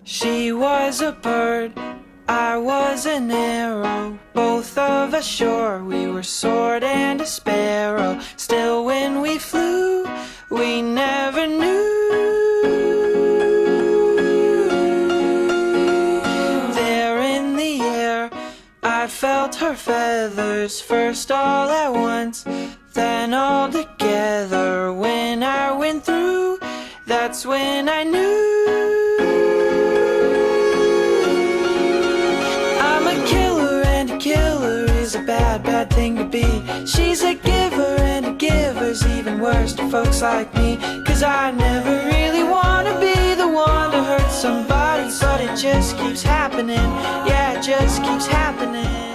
She was a bird, I was an arrow. Both of us sure we were sword and a sparrow. Still when we flew, we never knew. There in the air, I felt her feathers, first all at once, then all together. When I went through, that's when I knew. I'm a killer, and a killer is a bad, bad thing to be. She's a giver, and a giver's even worse to folks like me. 'Cause I never really wanna be the one to hurt somebody, but it just keeps happening. Yeah, it just keeps happening.